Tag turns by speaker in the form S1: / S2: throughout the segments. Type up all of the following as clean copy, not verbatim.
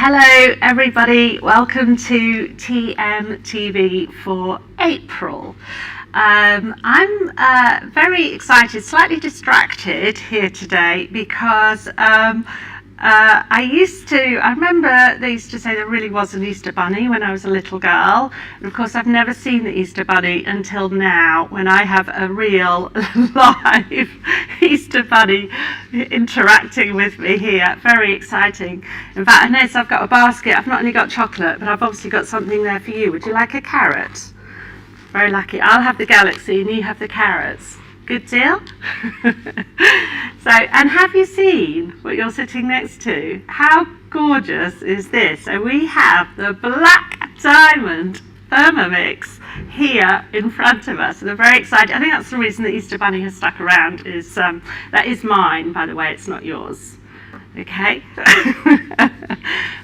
S1: Hello everybody, welcome to TMTV for April. I'm very excited, slightly distracted here today because I remember they used to say there really was an Easter bunny when I was a little girl, and of course I've never seen the Easter bunny until now when I have a real live Easter bunny interacting with me here. Very exciting. In fact, I notice I've got a basket. I've not only got chocolate, but I've obviously got something there for you. Would you like a carrot? Very lucky. I'll have the galaxy and you have the carrots. Good deal? And have you seen what you're sitting next to? How gorgeous is this? So we have the Black Diamond Thermomix here in front of us, and I'm very excited. I think that's the reason the Easter Bunny has stuck around. Is that is mine, by the way, it's not yours. Okay?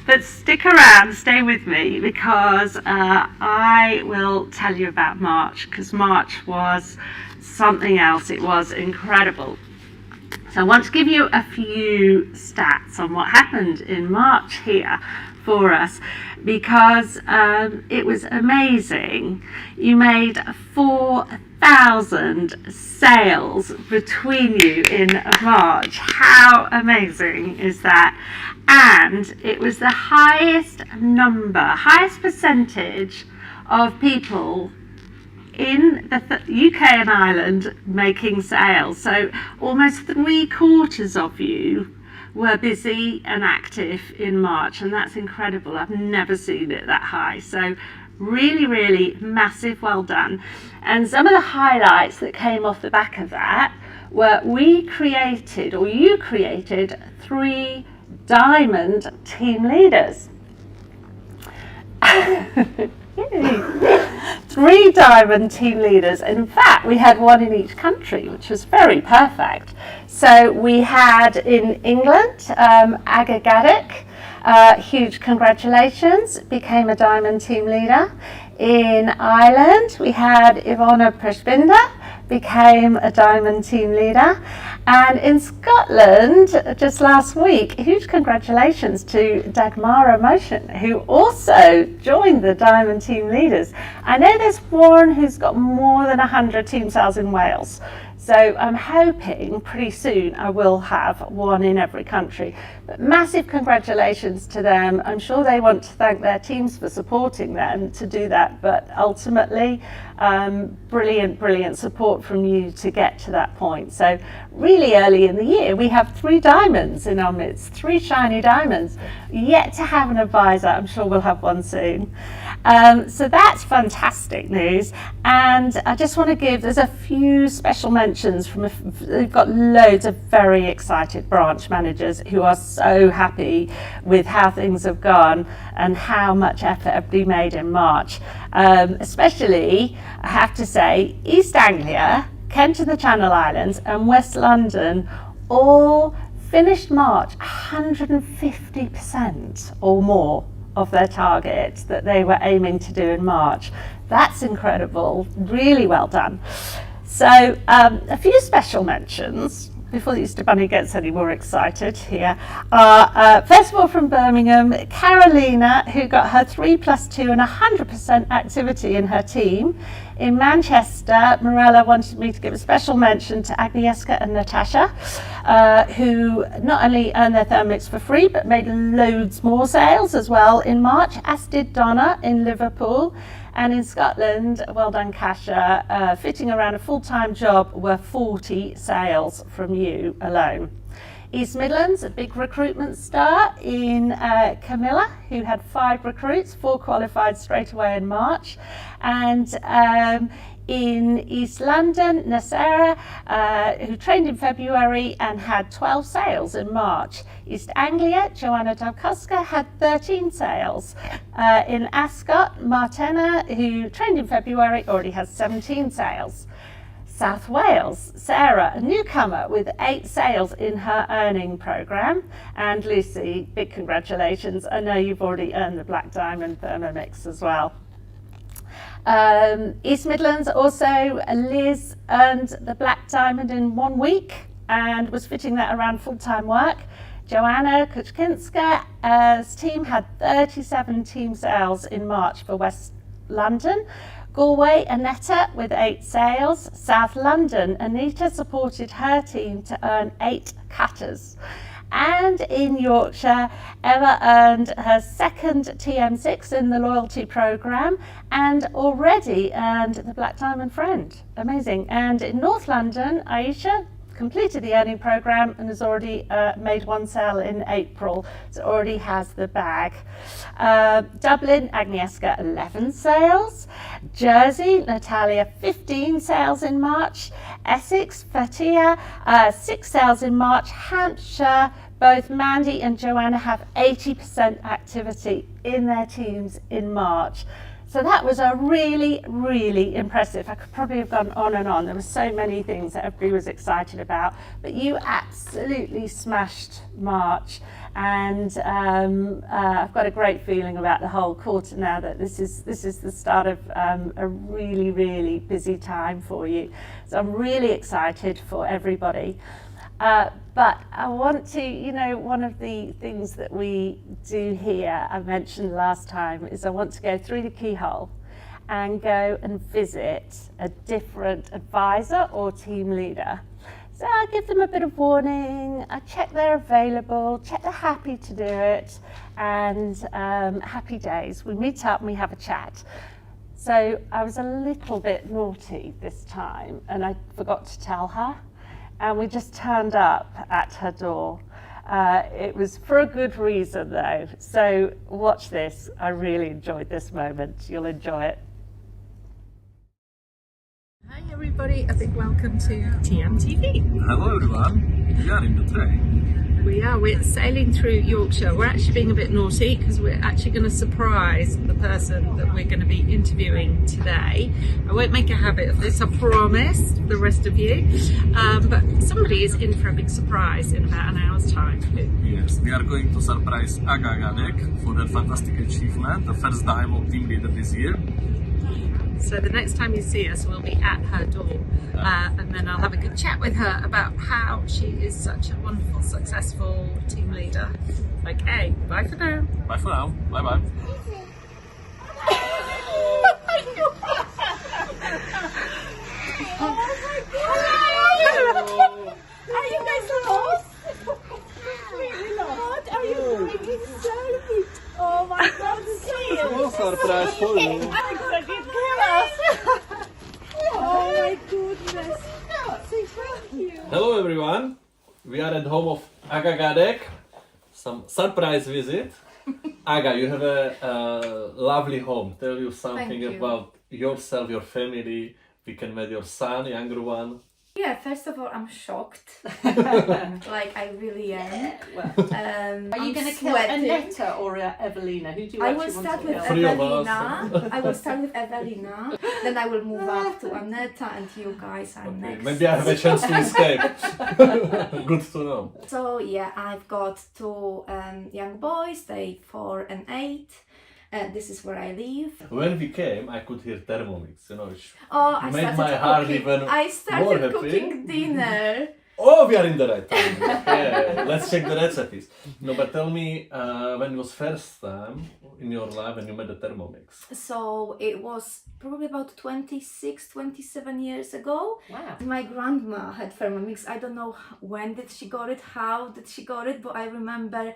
S1: But stick around, stay with me, because I will tell you about March, because March was something else. It was incredible. So I want to give you a few stats on what happened in March here for us, because it was amazing. You made 4,000 sales between you in March. How amazing is that? And it was the highest percentage of people in the UK and Ireland making sales. So almost 3/4 of you were busy and active in March, and that's incredible. I've never seen it that high. So really, really massive well done. And some of the highlights that came off the back of that were you created 3 diamond team leaders. 3 diamond team leaders. In fact, we had one in each country, which was very perfect. So we had in England, Aga Gadek, huge congratulations, became a diamond team leader. In Ireland, we had Ivona Prishbinda, became a diamond team leader. And in Scotland, just last week, huge congratulations to Dagmara Motion, who also joined the diamond team leaders. I know there's one who's got more than 100 team sales in Wales. So I'm hoping pretty soon I will have one in every country. But massive congratulations to them. I'm sure they want to thank their teams for supporting them to do that. But ultimately, brilliant support from you to get to that point. So really early in the year, we have 3 diamonds in our midst, 3 shiny diamonds. Yet to have an advisor. I'm sure we'll have one soon. So that's fantastic news. And I just want to there's a few special mentions we've got loads of very excited branch managers who are so happy with how things have gone and how much effort everybody made in March. Especially, I have to say, East Anglia, Kent and the Channel Islands and West London all finished March 150% or more of their target that they were aiming to do in March. That's incredible, really well done. So a few special mentions before the Easter Bunny gets any more excited here. First of all, from Birmingham, Carolina, who got her 3+2 and 100% activity in her team. In Manchester, Morella wanted me to give a special mention to Agnieszka and Natasha, who not only earned their Thermomix for free, but made loads more sales as well in March, as did Donna in Liverpool. And in Scotland, well done, Kasha, fitting around a full-time job were 40 sales from you alone. East Midlands, a big recruitment star in Camilla, who had 5 recruits, 4 qualified straight away in March. And in East London, Nasera, who trained in February and had 12 sales in March. East Anglia, Joanna Dowkowska had 13 sales. In Ascot, Martina, who trained in February, already has 17 sales. South Wales, Sarah, a newcomer with 8 sales in her earning programme. And Lucy, big congratulations. I know you've already earned the Black Diamond Thermomix as well. East Midlands also, Liz earned the Black Diamond in 1 week and was fitting that around full-time work. Joanna Kuczkinska's team had 37 team sales in March for West London. Galway, Annetta with 8 sales. South London, Anita supported her team to earn 8 cutters. And in Yorkshire, Eva earned her second TM6 in the loyalty programme and already earned the Black Diamond Friend. Amazing. And in North London, Aisha completed the earning programme and has already made 1 sale in April, so already has the bag. Dublin, Agnieszka, 11 sales. Jersey, Natalia, 15 sales in March. Essex, Fatia, 6 sales in March. Hampshire, both Mandy and Joanna have 80% activity in their teams in March. So that was a really, really impressive. I could probably have gone on and on. There were so many things that everybody was excited about, but you absolutely smashed March. And I've got a great feeling about the whole quarter now that this is the start of a really, really busy time for you. So I'm really excited for everybody. But I want to, one of the things that we do here, I mentioned last time, is I want to go through the keyhole and go and visit a different advisor or team leader. So I give them a bit of warning, I check they're available, check they're happy to do it, and happy days. We meet up and we have a chat. So I was a little bit naughty this time and I forgot to tell her. And we just turned up at her door. It was for a good reason though. So watch this. I really enjoyed this moment. You'll enjoy it.
S2: Hi everybody, a big welcome to TMTV.
S3: Hello everyone, we are in the train.
S2: We're sailing through Yorkshire. We're actually being a bit naughty because we're actually going to surprise the person that we're going to be interviewing today. I won't make a habit of this, I promise, the rest of you. But somebody is in for a big surprise in about an hour's time.
S3: Yes, we are going to surprise Aga Gadek for her fantastic achievement, the first diamond team leader this year.
S2: So the next time you see us, we'll be at her door, and then I'll have a good chat with her about how she is such a wonderful, successful team leader. Okay, bye for now.
S3: Bye for now. Bye bye.
S2: Oh my God! Are you guys lost? Really lost? Are you making selfie? Oh my God,
S3: No surprise for you.
S2: Oh my goodness. Say thank you.
S3: Hello everyone, we are at home of Aga Gadek. Some surprise visit. Aga, you have a lovely home. Tell you something about yourself, your family. We can meet your son, younger one.
S4: Yeah, first of all, I'm shocked. Like, I really am.
S1: Are you going to kill Annetta or Evelina? Who do you
S4: I
S1: actually
S4: will
S1: want
S4: start
S1: to
S4: with
S1: kill?
S4: Evelina. I will start with Evelina. Then I will move up to Annetta, and you guys are next.
S3: Maybe I have a chance to escape. Good to know.
S4: So yeah, I've got 2 young boys, they 4 and 8. This is where I live.
S3: When we came, I could hear Thermomix, which
S4: I
S3: made
S4: started
S3: my heart
S4: cooking.
S3: even
S4: I
S3: more
S4: started
S3: happy.
S4: cooking dinner.
S3: Oh, we are in the right time. Yeah, let's check the recipes. No, but tell me, when it was first time in your life when you made the Thermomix?
S4: So it was probably about 26, 27 years ago.
S1: Wow.
S4: My grandma had Thermomix. I don't know when did she got it, how did she got it, but I remember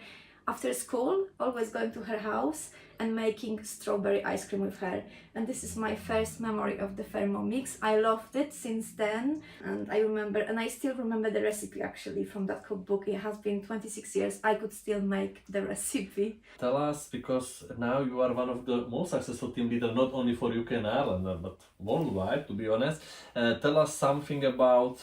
S4: after school always going to her house and making strawberry ice cream with her. And this is my first memory of the Thermomix. I loved it since then, and I still remember the recipe actually from that cookbook. It has been 26 years. I could still make the recipe.
S3: Tell us, because now you are one of the most successful team leaders, not only for UK and Ireland, but worldwide, to be honest. Tell us something about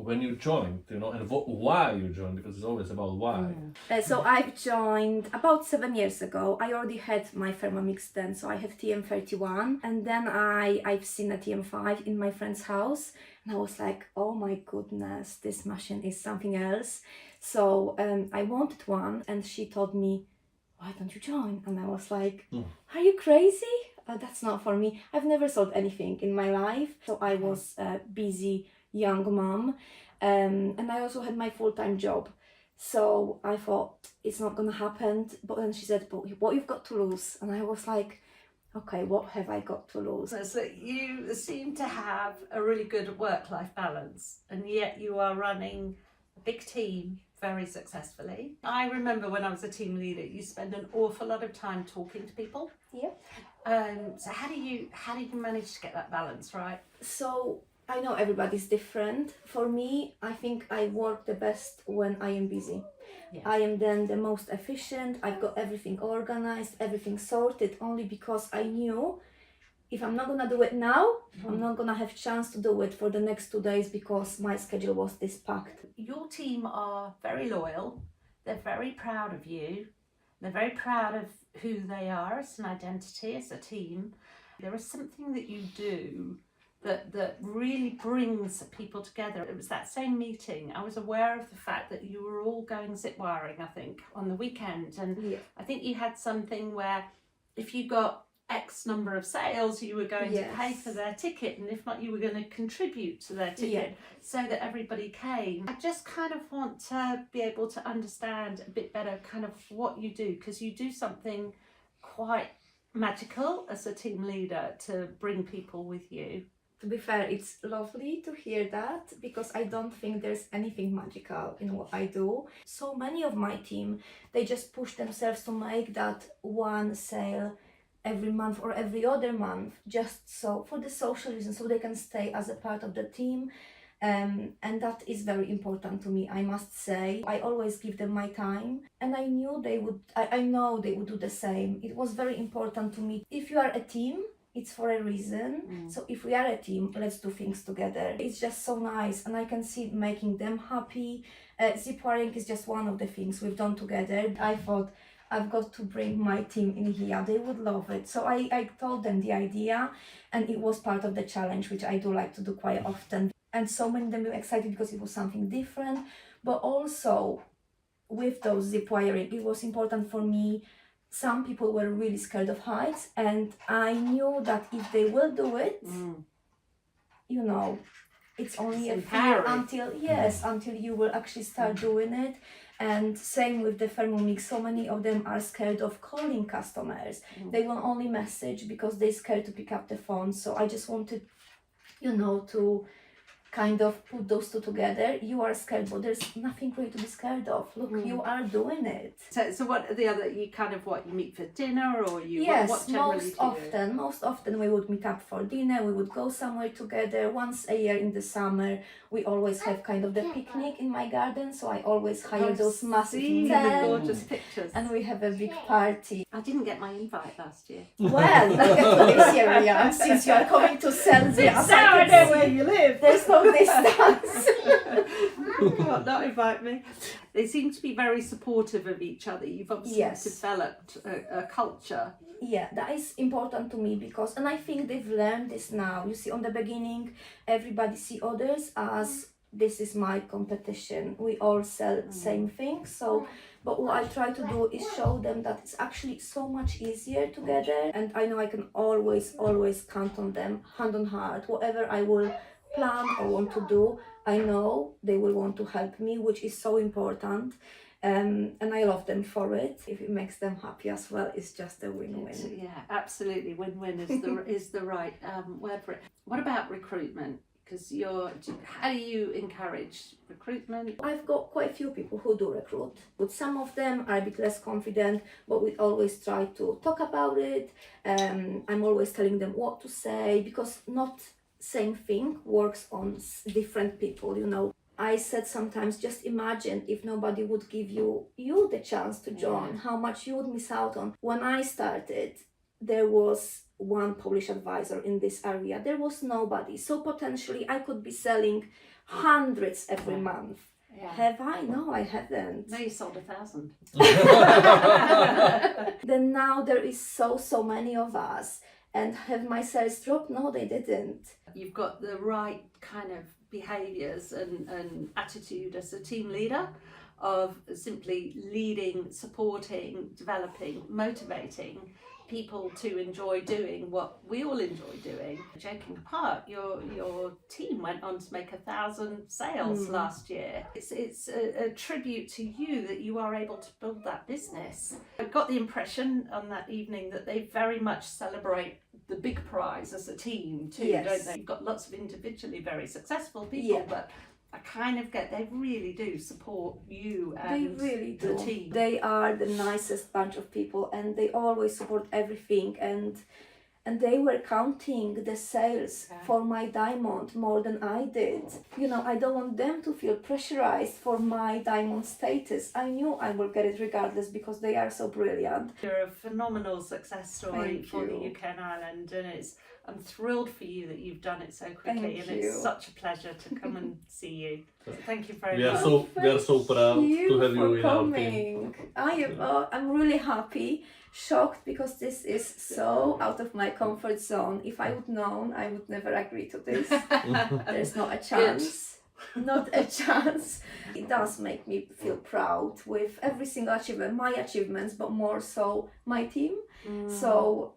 S3: when you joined, and why you joined, because it's always about why.
S4: So I've joined about 7 years ago. I already had my Thermomix then, so I have TM31, and then I've seen a TM5 in my friend's house, and I was like, oh my goodness, this machine is something else. So I wanted one, and she told me, why don't you join? And I was like, are you crazy? That's not for me. I've never sold anything in my life, so I was busy young mom, and I also had my full-time job, So I thought it's not gonna happen. But then she said, "But what you've got to lose?" And I was like, "Okay, what have I got to lose?"
S2: So you seem to have a really good work-life balance, and yet you are running a big team very successfully. I remember when I was a team leader, you spend an awful lot of time talking to people.
S4: Yeah.
S2: So how do you manage to get that balance right?
S4: So I know everybody's different. For me, I think I work the best when I am busy.
S2: Yeah.
S4: I am then the most efficient. I've got everything organized, everything sorted, only because I knew if I'm not gonna do it now, I'm not gonna have chance to do it for the next 2 days because my schedule was this packed.
S2: Your team are very loyal. They're very proud of you. They're very proud of who they are as an identity, as a team. There is something that you do that really brings people together. It was that same meeting. I was aware of the fact that you were all going zip wiring, I think, on the weekend. And
S4: Yeah.
S2: I think you had something where if you got X number of sales, you were going to pay for their ticket, and if not, you were going to contribute to their ticket so that everybody came. I just kind of want to be able to understand a bit better kind of what you do, because you do something quite magical as a team leader to bring people with you.
S4: To be fair, it's lovely to hear that because I don't think there's anything magical in what I do. So many of my team, they just push themselves to make that one sale every month or every other month, just so for the social reason, so they can stay as a part of the team. And that is very important to me, I must say. I always give them my time, and I knew they would, I know they would do the same. It was very important to me. If you are a team, it's for a reason. So if we are a team, let's do things together. It's just so nice, and I can see it making them happy. Zip wiring is just one of the things we've done together. I thought, I've got to bring my team in here. They would love it. So I told them the idea, and it was part of the challenge, which I do like to do quite often. And so many of them were excited because it was something different. But also, with those zip wiring, it was important for me. Some people were really scared of heights, and I knew that if they will do it, you know, it's only a fear until you will actually start doing it. And same with the Thermomix, so many of them are scared of calling customers. They will only message because they're scared to pick up the phone. So I just wanted, you know, to kind of put those two together. You are scared, but there's nothing for you to be scared of. Look, you are doing it.
S2: So what are the other, you kind of you meet for dinner, or you
S4: Yes,
S2: what generally
S4: most often we would meet up for dinner. We would go somewhere together. Once a year in the summer, we always have kind of the picnic in my garden, so I always hire those massive
S2: the
S4: tents,
S2: gorgeous pictures.
S4: and we have a big party.
S2: I didn't get my invite last year.
S4: Well, let's get to this year, Rhian, since you are coming to Selby.
S2: Now I know where you live.
S4: There's no distance.
S2: God, not invite me. They seem to be very supportive of each other. You've obviously developed a culture.
S4: Yeah, that is important to me because, and I think they've learned this now. You see, on the beginning, everybody see others as this is my competition. We all sell same thing. So, but what I try to do is show them that it's actually so much easier together. And I know I can always count on them, hand on heart. Whatever I will plan or want to do, I know they will want to help me, which is so important. And I love them for it. If it makes them happy as well, it's just a win-win.
S2: Yeah, absolutely. Win-win is the right word for it. What about recruitment? Because how do you encourage recruitment?
S4: I've got quite a few people who do recruit, but some of them are a bit less confident, but we always try to talk about it. I'm always telling them what to say, because not same thing works on different people, you know. I said sometimes, just imagine if nobody would give you the chance to join, how much you would miss out on. When I started, there was one Polish advisor in this area. There was nobody. So potentially I could be selling hundreds every month. Yeah. Have I? No, I haven't.
S2: No, you sold 1,000.
S4: Then now there is so many of us. And have my sales dropped? No, they didn't.
S2: You've got the right kind of behaviours and attitude as a team leader of simply leading, supporting, developing, motivating people to enjoy doing what we all enjoy doing. Joking apart, your team went on to make 1,000 sales last year. It's a tribute to you that you are able to build that business. I got the impression on that evening that they very much celebrate the big prize as a team too, don't they? You've got lots of individually very successful people, but I kind of get they really do support you and
S4: they really do.
S2: the team.
S4: They are the nicest bunch of people, and they always support everything, and they were counting the sales for my diamond more than I did. You know, I don't want them to feel pressurized for my diamond status. I knew I will get it regardless because they are so brilliant.
S2: You're a phenomenal success story
S4: Thank
S2: for
S4: you.
S2: the UK and Ireland, and I'm thrilled for you that you've done it so quickly.
S4: Thank
S2: and
S4: you.
S2: It's such a pleasure to come and see you. So thank you very
S3: We
S2: much.
S3: are so proud to have you in our team.
S4: Coming. I'm really happy, shocked because this is so out of my comfort zone. If I would known, I would never agree to this. There's not a chance. Not a chance. It does make me feel proud with every single achievement, my achievements, but more so my team. So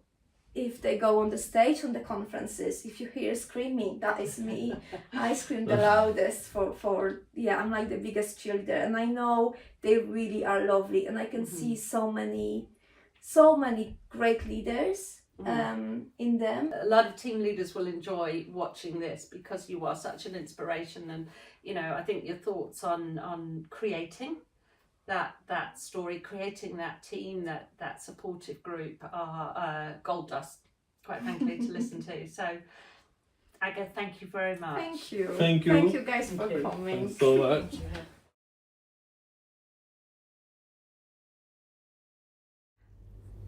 S4: if they go on the stage on the conferences, if you hear screaming, that is me. I scream the loudest for I'm like the biggest cheerleader, and I know they really are lovely, and I can see so many great leaders in them.
S2: A lot of team leaders will enjoy watching this because you are such an inspiration, and I think your thoughts on creating that story, creating that team, that supportive group are gold dust, quite frankly, to listen to. So Aga, thank you very much.
S4: Thank you.
S3: Thank you.
S4: Thank you guys for coming.
S3: Thanks so much.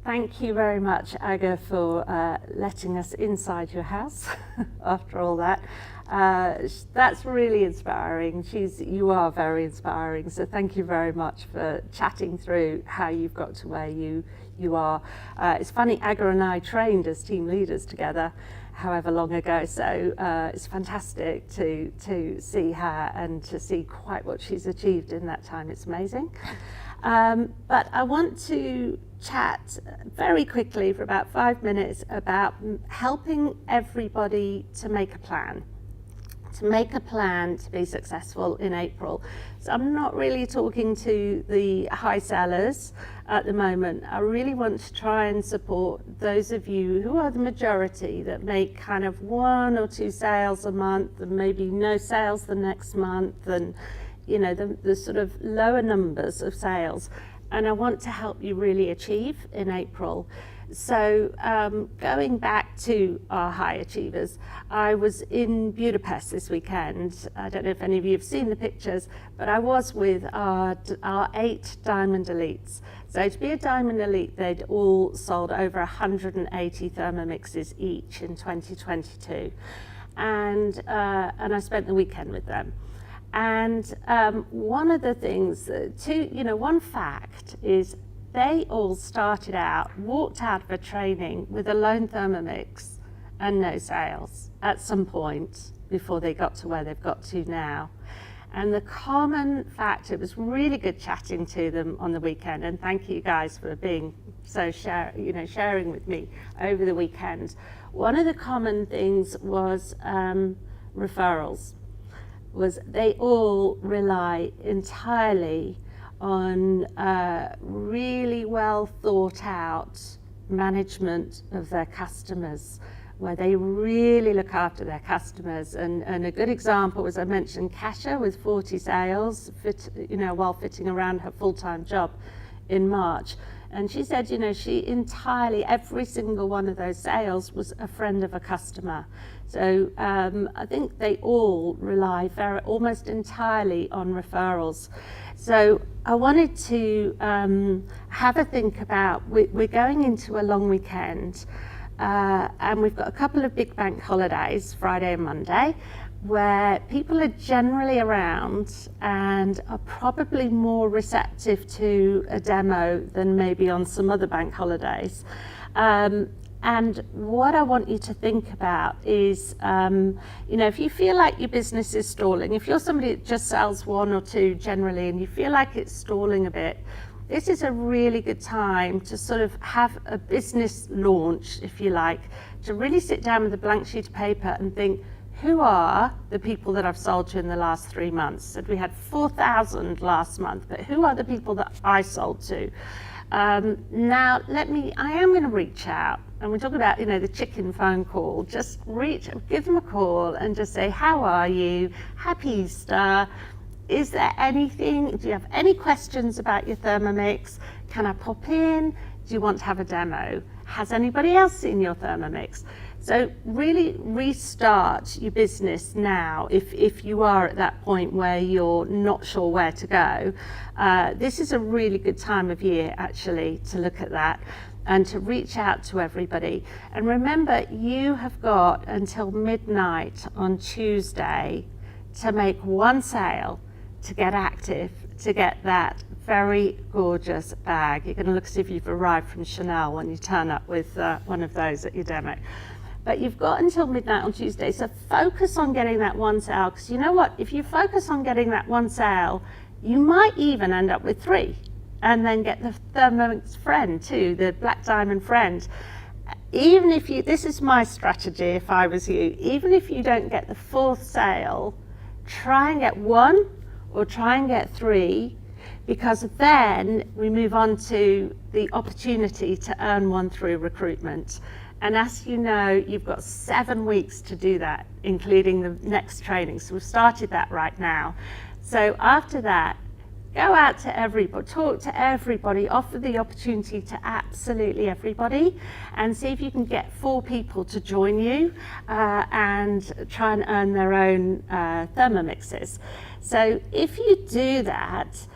S1: Thank you very much, Aga, for letting us inside your house after all that. That's really inspiring. You are very inspiring. So thank you very much for chatting through how you've got to where you are. It's funny, Aga and I trained as team leaders together however long ago. So it's fantastic to see her and to see quite what she's achieved in that time. It's amazing. But I want to chat very quickly for about 5 minutes about helping everybody to make a plan. To be successful in April. So I'm not really talking to the high sellers at the moment. I really want to try and support those of you who are the majority that make kind of 1 or 2 sales a month and maybe no sales the next month, and the sort of lower numbers of sales. And I want to help you really achieve in April. So going back to our high achievers, I was in Budapest this weekend. I don't know if any of you have seen the pictures, but I was with our 8 Diamond Elites. So to be a Diamond Elite, they'd all sold over 180 Thermomixes each in 2022. And I spent the weekend with them. And one of the things, one fact is they all started out, walked out of a training with a lone Thermomix and no sales at some point before they got to where they've got to now. And the common fact, it was really good chatting to them on the weekend, and thank you guys for being so sharing with me over the weekend. One of the common things was referrals. Was they all rely entirely on really well thought out management of their customers, where they really look after their customers. And a good example, as I mentioned, Kasia with 40 sales, while fitting around her full-time job in March. And she said, she entirely, every single one of those sales was a friend of a customer. So I think they all rely almost entirely on referrals. So I wanted to have a think about, we're going into a long weekend, and we've got a couple of big bank holidays, Friday and Monday, where people are generally around and are probably more receptive to a demo than maybe on some other bank holidays. And what I want you to think about is, if you feel like your business is stalling, if you're somebody that just sells 1 or 2 generally and you feel like it's stalling a bit, this is a really good time to sort of have a business launch, if you like, to really sit down with a blank sheet of paper and think, who are the people that I've sold to in the last 3 months? So we had 4,000 last month, but who are the people that I sold to? Now, I am going to reach out, and we're talking about, the chicken phone call. Just give them a call and just say, how are you? Happy Easter. Is there anything, do you have any questions about your Thermomix? Can I pop in? Do you want to have a demo? Has anybody else seen your Thermomix? So really restart your business now if you are at that point where you're not sure where to go. This is a really good time of year actually to look at that and to reach out to everybody. And remember, you have got until midnight on Tuesday to make one sale, to get active, to get that very gorgeous bag. You're going to look as if you've arrived from Chanel when you turn up with one of those at your demo. But you've got until midnight on Tuesday, so focus on getting that one sale, because you know what, if you focus on getting that one sale, you might even end up with 3, and then get the Thermomix friend too, the Black Diamond friend. Even if this is my strategy if I was you, even if you don't get the 4th sale, try and get 1 or try and get 3, because then we move on to the opportunity to earn 1 through recruitment. And as you know, you've got 7 weeks to do that, including the next training. So we've started that right now. So after that, go out to everybody, talk to everybody, offer the opportunity to absolutely everybody, and see if you can get 4 people to join you and try and earn their own Thermomixes. So if you do that,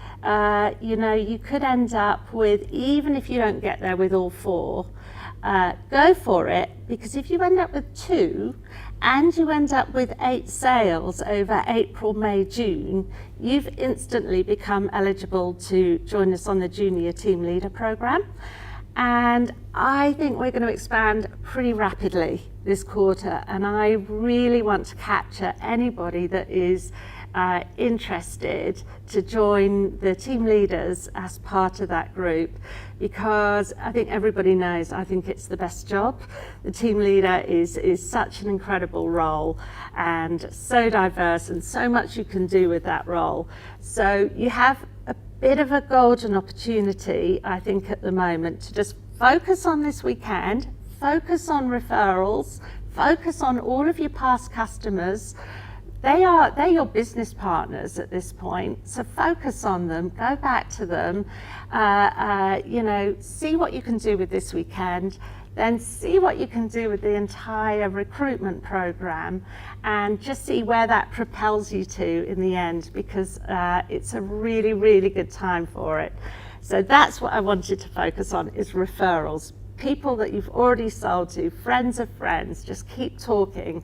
S1: you could end up with, even if you don't get there with all 4, go for it, because if you end up with 2 and you end up with 8 sales over April, May, June, you've instantly become eligible to join us on the Junior Team Leader program. And I think we're going to expand pretty rapidly this quarter, and I really want to capture anybody that is interested to join the team leaders as part of that group, because I think everybody knows I think it's the best job. The team leader is such an incredible role and so diverse, and so much you can do with that role. So you have a bit of a golden opportunity, I think, at the moment to just focus on this weekend, focus on referrals, focus on all of your past customers. They're your business partners at this point, so focus on them, go back to them, see what you can do with this weekend, then see what you can do with the entire recruitment program, and just see where that propels you to in the end, because it's a really, really good time for it. So that's what I want you to focus on, is referrals. People that you've already sold to, friends of friends, just keep talking.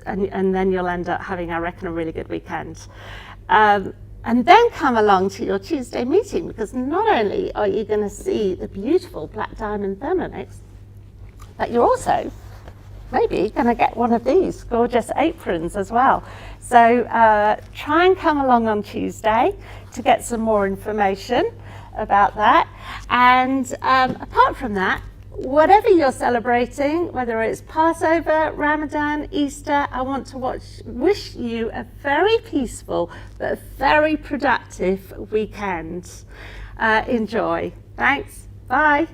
S1: And then you'll end up having, I reckon, a really good weekend. And then come along to your Tuesday meeting, because not only are you going to see the beautiful Black Diamond Thermomix, but you're also maybe going to get one of these gorgeous aprons as well. So try and come along on Tuesday to get some more information about that. And apart from that, whatever you're celebrating, whether it's Passover, Ramadan, Easter, I want to wish you a very peaceful but very productive weekend. Enjoy. Thanks. Bye.